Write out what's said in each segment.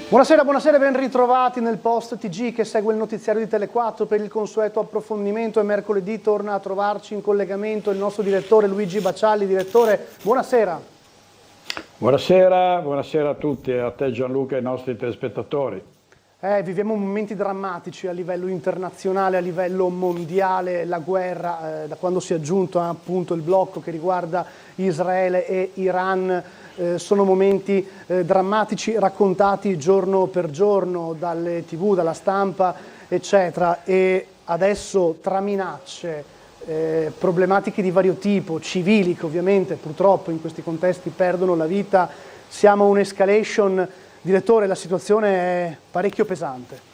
Buonasera, buonasera, ben ritrovati nel Post TG che segue il notiziario di Tele4 per il consueto approfondimento, e mercoledì torna a trovarci in collegamento il nostro direttore Luigi Bacialli. Direttore, buonasera. Buonasera, buonasera a tutti, a te Gianluca e ai nostri telespettatori. Viviamo momenti drammatici a livello internazionale, a livello mondiale, la guerra, da quando si è aggiunto appunto il blocco che riguarda Israele e Iran, sono momenti drammatici raccontati giorno per giorno dalle TV, dalla stampa, eccetera, e adesso tra minacce, problematiche di vario tipo, civili che ovviamente purtroppo in questi contesti perdono la vita, siamo a un'escalation. Direttore, la situazione è parecchio pesante.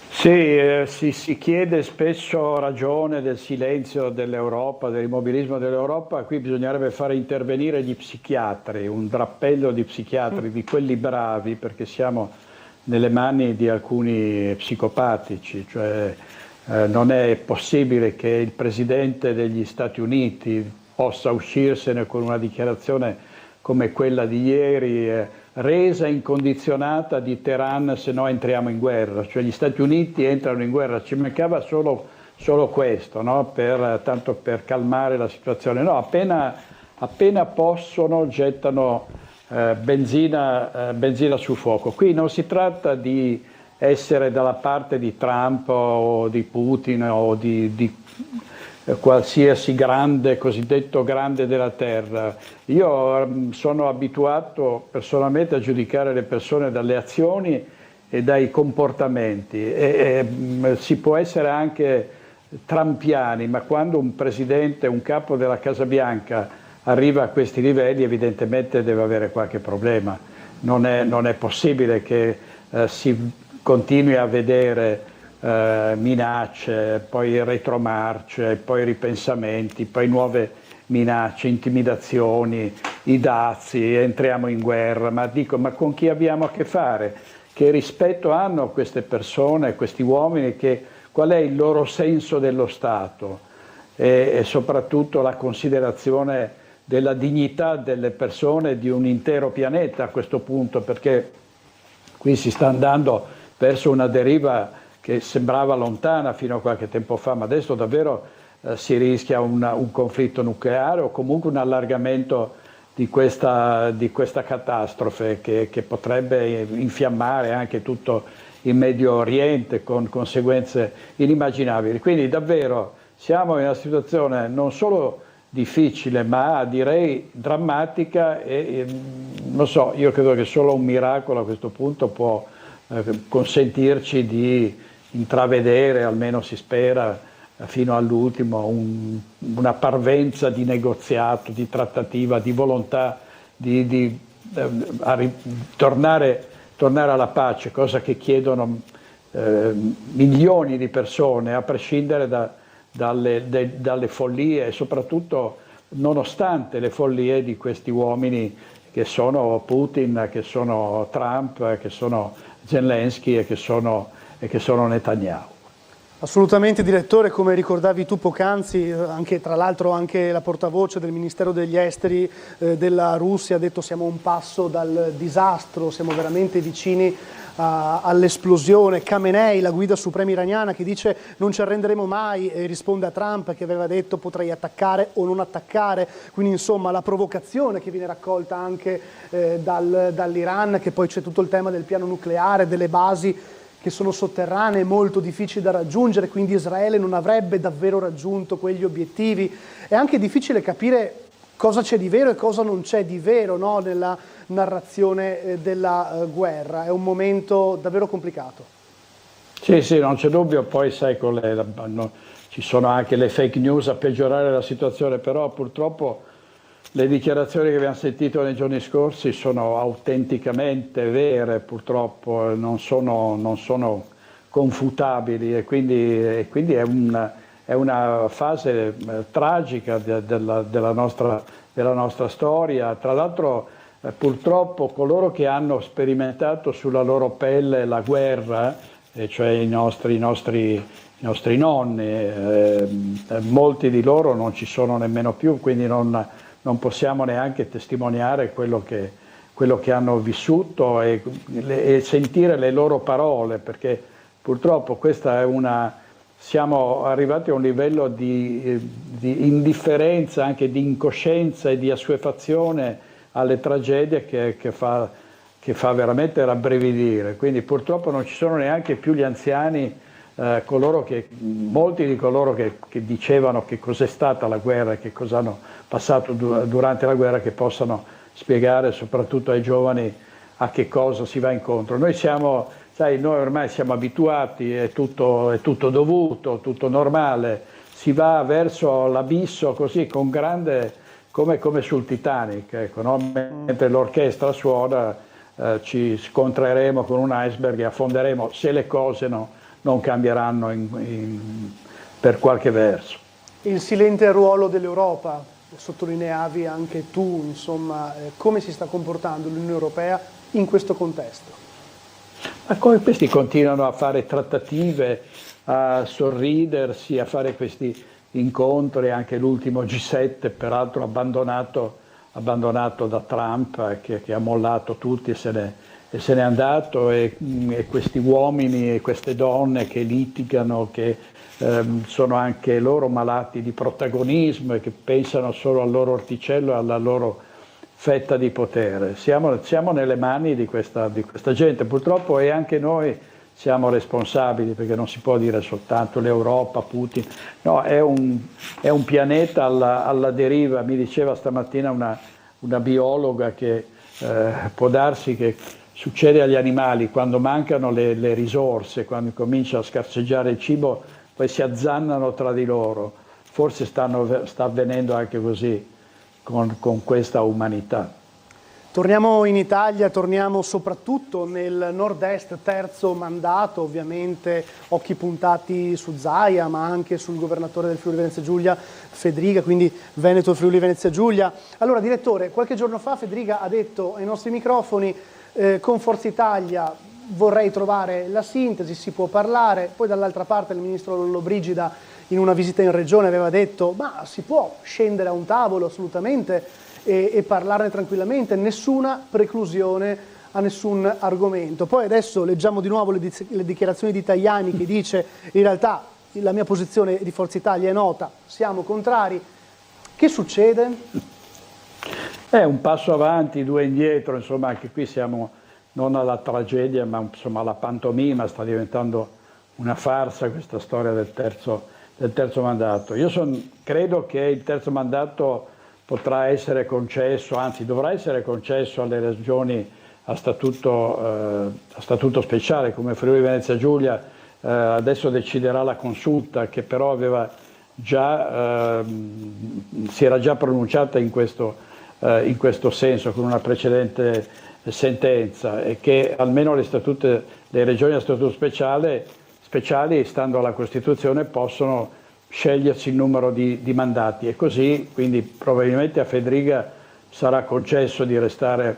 Sì, si chiede spesso ragione del silenzio dell'Europa, dell'immobilismo dell'Europa. Qui bisognerebbe fare intervenire gli psichiatri, un drappello di psichiatri, di quelli bravi, perché siamo nelle mani di alcuni psicopatici. Cioè, non è possibile che il Presidente degli Stati Uniti possa uscirsene con una dichiarazione come quella di ieri, resa incondizionata di Teheran, se no entriamo in guerra. Cioè gli Stati Uniti entrano in guerra, ci mancava solo questo, no? Tanto per calmare la situazione. No, appena possono gettano benzina sul fuoco. Qui non si tratta di essere dalla parte di Trump o di Putin o di qualsiasi cosiddetto grande della terra. Io sono abituato personalmente a giudicare le persone dalle azioni e dai comportamenti, si può essere anche trampiani, ma quando un presidente, un capo della Casa Bianca arriva a questi livelli evidentemente deve avere qualche problema. Non è possibile che si continui a vedere minacce, poi retromarce, poi ripensamenti, poi nuove minacce, intimidazioni, i dazi, entriamo in guerra. Ma ma con chi abbiamo a che fare? Che rispetto hanno queste persone, questi uomini? Qual è il loro senso dello Stato? E soprattutto la considerazione della dignità delle persone di un intero pianeta a questo punto, perché qui si sta andando verso una deriva che sembrava lontana fino a qualche tempo fa, ma adesso davvero si rischia un conflitto nucleare o comunque un allargamento di questa catastrofe che potrebbe infiammare anche tutto il Medio Oriente con conseguenze inimmaginabili. Quindi davvero siamo in una situazione non solo difficile, ma direi drammatica e non so, io credo che solo un miracolo a questo punto può consentirci di intravedere, almeno si spera, fino all'ultimo, una parvenza di negoziato, di trattativa, di volontà di tornare alla pace, cosa che chiedono milioni di persone, a prescindere dalle follie e soprattutto nonostante le follie di questi uomini che sono Putin, che sono Trump, che sono Zelensky e che sono Netanyahu. Assolutamente, direttore, come ricordavi tu poc'anzi, anche tra l'altro anche la portavoce del Ministero degli Esteri della Russia ha detto siamo a un passo dal disastro, siamo veramente vicini all'esplosione. Khamenei, la guida suprema iraniana, che dice non ci arrenderemo mai, e risponde a Trump che aveva detto potrei attaccare o non attaccare. Quindi insomma la provocazione che viene raccolta anche dall'Iran, che poi c'è tutto il tema del piano nucleare, delle basi che sono sotterranee, molto difficili da raggiungere, quindi Israele non avrebbe davvero raggiunto quegli obiettivi. È anche difficile capire cosa c'è di vero e cosa non c'è di vero, no, nella narrazione della guerra. È un momento davvero complicato. Sì, non c'è dubbio, poi sai, ci sono anche le fake news a peggiorare la situazione, però purtroppo le dichiarazioni che abbiamo sentito nei giorni scorsi sono autenticamente vere, purtroppo non sono confutabili e quindi è una fase tragica della nostra storia. Tra l'altro purtroppo coloro che hanno sperimentato sulla loro pelle la guerra, cioè i nostri nostri nonni, molti di loro non ci sono nemmeno più, quindi non possiamo neanche testimoniare quello che hanno vissuto e sentire le loro parole, perché purtroppo questa è siamo arrivati a un livello di indifferenza, anche di incoscienza e di assuefazione alle tragedie che fa veramente rabbrividire. Quindi purtroppo non ci sono neanche più gli anziani, molti di coloro che dicevano che cos'è stata la guerra e che cosa hanno passato durante la guerra, che possano spiegare soprattutto ai giovani a che cosa si va incontro. Noi ormai siamo abituati, è tutto dovuto, tutto normale, si va verso l'abisso così con grande, come sul Titanic, ecco, no? Mentre l'orchestra suona, ci scontreremo con un iceberg e affonderemo se le cose non cambieranno per qualche verso. Il silente ruolo dell'Europa, sottolineavi anche tu, insomma, come si sta comportando l'Unione Europea in questo contesto? Ma come questi continuano a fare trattative, a sorridersi, a fare questi incontri, anche l'ultimo G7, peraltro abbandonato da Trump, che ha mollato tutti e se n'è andato, e questi uomini e queste donne che litigano, che sono anche loro malati di protagonismo e che pensano solo al loro orticello e alla loro fetta di potere. Siamo nelle mani di questa gente, purtroppo, e anche noi siamo responsabili, perché non si può dire soltanto l'Europa, Putin. No, è un pianeta alla deriva. Mi diceva stamattina una biologa che può darsi che succede agli animali quando mancano le risorse, quando comincia a scarseggiare il cibo, poi si azzannano tra di loro. Forse sta avvenendo anche così con questa umanità. Torniamo in Italia, torniamo soprattutto nel nord-est, terzo mandato, ovviamente occhi puntati su Zaia, ma anche sul governatore del Friuli Venezia Giulia, Fedriga, quindi Veneto Friuli Venezia Giulia. Allora, direttore, qualche giorno fa Fedriga ha detto ai nostri microfoni con Forza Italia vorrei trovare la sintesi, si può parlare. Poi dall'altra parte il ministro Lollobrigida in una visita in regione aveva detto ma si può scendere a un tavolo assolutamente e parlarne tranquillamente, nessuna preclusione a nessun argomento. Poi adesso leggiamo di nuovo le dichiarazioni di Tajani che dice in realtà la mia posizione di Forza Italia è nota, siamo contrari. Che succede? È un passo avanti, due indietro, insomma anche qui siamo non alla tragedia ma insomma alla pantomima, sta diventando una farsa questa storia del terzo mandato. Io credo che il terzo mandato potrà essere concesso, anzi dovrà essere concesso alle regioni a statuto speciale come Friuli Venezia Giulia. Adesso deciderà la Consulta, che però si era già pronunciata in questo senso con una precedente sentenza, e che almeno le regioni a statuto speciali, stando alla Costituzione, possono scegliersi il numero di mandati, e così quindi probabilmente a Fedriga sarà concesso di restare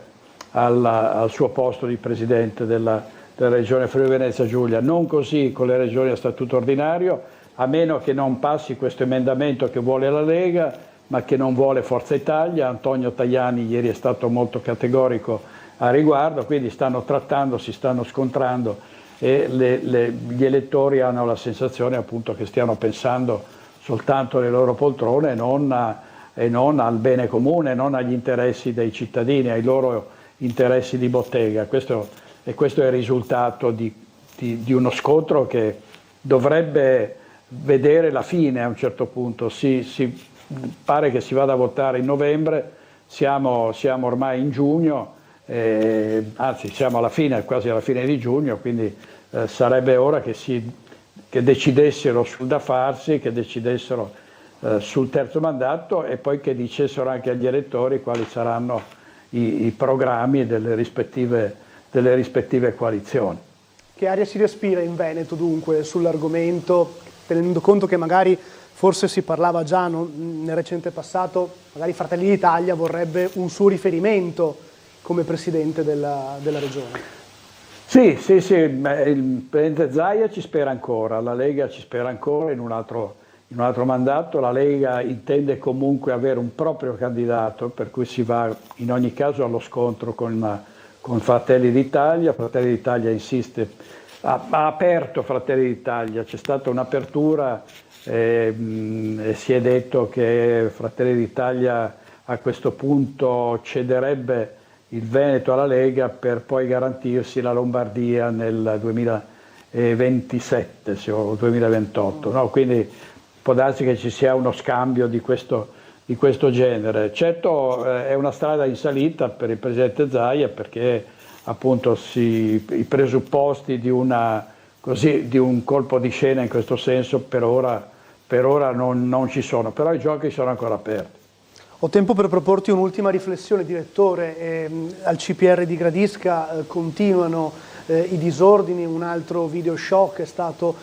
al suo posto di presidente della regione Friuli Venezia Giulia. Non così con le regioni a statuto ordinario, a meno che non passi questo emendamento che vuole la Lega ma che non vuole Forza Italia. Antonio Tajani ieri è stato molto categorico a riguardo, quindi si stanno scontrando, e gli elettori hanno la sensazione appunto che stiano pensando soltanto alle loro poltrone e non al bene comune, non agli interessi dei cittadini, ai loro interessi di bottega. Questo è il risultato di uno scontro che dovrebbe vedere la fine a un certo punto. Pare che si vada a votare in novembre, siamo ormai in giugno, anzi siamo quasi alla fine di giugno, quindi sarebbe ora che decidessero sul da farsi, che decidessero sul terzo mandato, e poi che dicessero anche agli elettori quali saranno i programmi delle rispettive coalizioni. Che aria si respira in Veneto dunque sull'argomento, tenendo conto che magari forse si parlava già nel recente passato, magari Fratelli d'Italia vorrebbe un suo riferimento come presidente della regione? Sì, sì, sì, il presidente Zaia ci spera ancora, la Lega ci spera ancora in un altro mandato, la Lega intende comunque avere un proprio candidato, per cui si va in ogni caso allo scontro con Fratelli d'Italia. Fratelli d'Italia insiste, ha aperto Fratelli d'Italia, c'è stata un'apertura e si è detto che Fratelli d'Italia a questo punto cederebbe il Veneto alla Lega per poi garantirsi la Lombardia nel 2027 o 2028, no? Quindi può darsi che ci sia uno scambio di questo genere. Certo è una strada in salita per il presidente Zaia, perché appunto i presupposti di un colpo di scena in questo senso per ora non ci sono, però i giochi sono ancora aperti. Ho tempo per proporti un'ultima riflessione, direttore. Al CPR di Gradisca continuano i disordini, un altro video shock è stato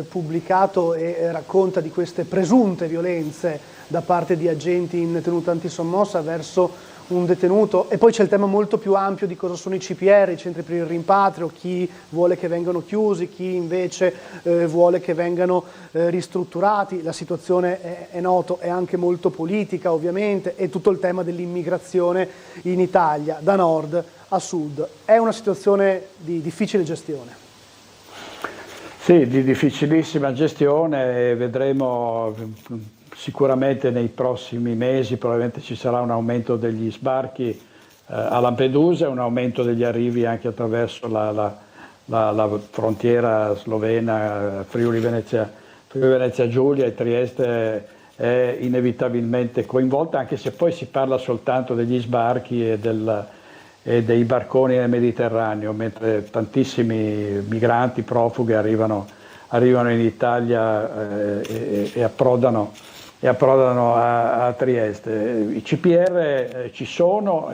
pubblicato e racconta di queste presunte violenze da parte di agenti in tenuta antisommossa verso un detenuto. E poi c'è il tema molto più ampio di cosa sono i CPR, i centri per il rimpatrio, chi vuole che vengano chiusi, chi invece vuole che vengano ristrutturati. La situazione è noto, è anche molto politica ovviamente, e tutto il tema dell'immigrazione in Italia da nord a sud. È una situazione di difficile gestione. Sì, di difficilissima gestione, vedremo sicuramente nei prossimi mesi, probabilmente ci sarà un aumento degli sbarchi a Lampedusa, un aumento degli arrivi anche attraverso la frontiera slovena, Friuli Venezia Giulia, e Trieste è inevitabilmente coinvolta, anche se poi si parla soltanto degli sbarchi e dei barconi nel Mediterraneo, mentre tantissimi migranti, profughi arrivano in Italia e approdano a Trieste. I CPR ci sono,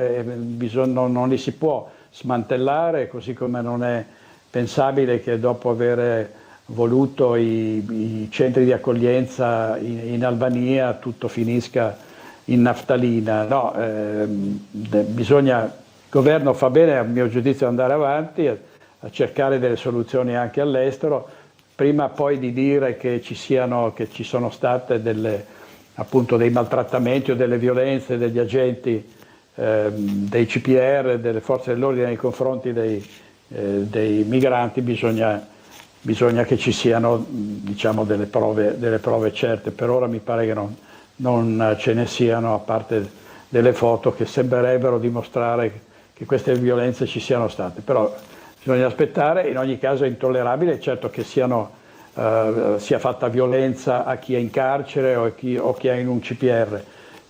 non li si può smantellare, così come non è pensabile che dopo aver voluto i centri di accoglienza in Albania tutto finisca in naftalina. No, il governo fa bene, a mio giudizio, ad andare avanti, a cercare delle soluzioni anche all'estero, prima poi di dire che ci sono state appunto dei maltrattamenti o delle violenze degli agenti dei CPR, delle forze dell'ordine nei confronti dei migranti. Bisogna che ci siano, diciamo, delle prove certe. Per ora mi pare che non ce ne siano, a parte delle foto che sembrerebbero dimostrare che queste violenze ci siano state, però bisogna aspettare. In ogni caso è intollerabile, certo, che sia fatta violenza a chi è in carcere o chi è in un CPR.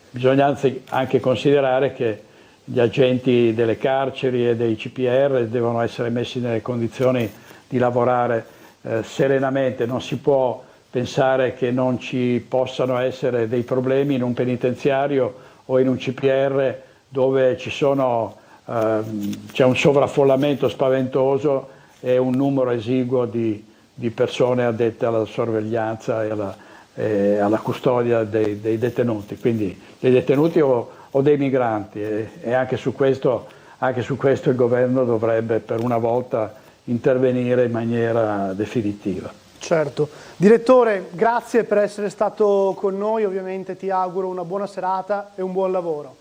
Bisogna anzi anche considerare che gli agenti delle carceri e dei CPR devono essere messi nelle condizioni di lavorare serenamente. Non si può pensare che non ci possano essere dei problemi in un penitenziario o in un CPR dove c'è un sovraffollamento spaventoso e un numero esiguo di persone addette alla sorveglianza e alla custodia dei detenuti, quindi dei detenuti o dei migranti, e anche su questo il governo dovrebbe per una volta intervenire in maniera definitiva. Certo. Direttore, grazie per essere stato con noi, ovviamente ti auguro una buona serata e un buon lavoro.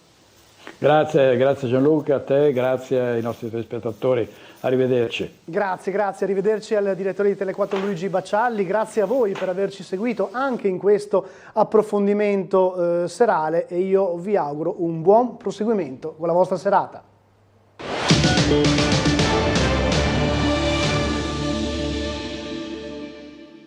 Grazie Gianluca, a te, grazie ai nostri telespettatori, arrivederci. Grazie, arrivederci al direttore di Tele4 Luigi Baccialli, grazie a voi per averci seguito anche in questo approfondimento serale, e io vi auguro un buon proseguimento con la vostra serata.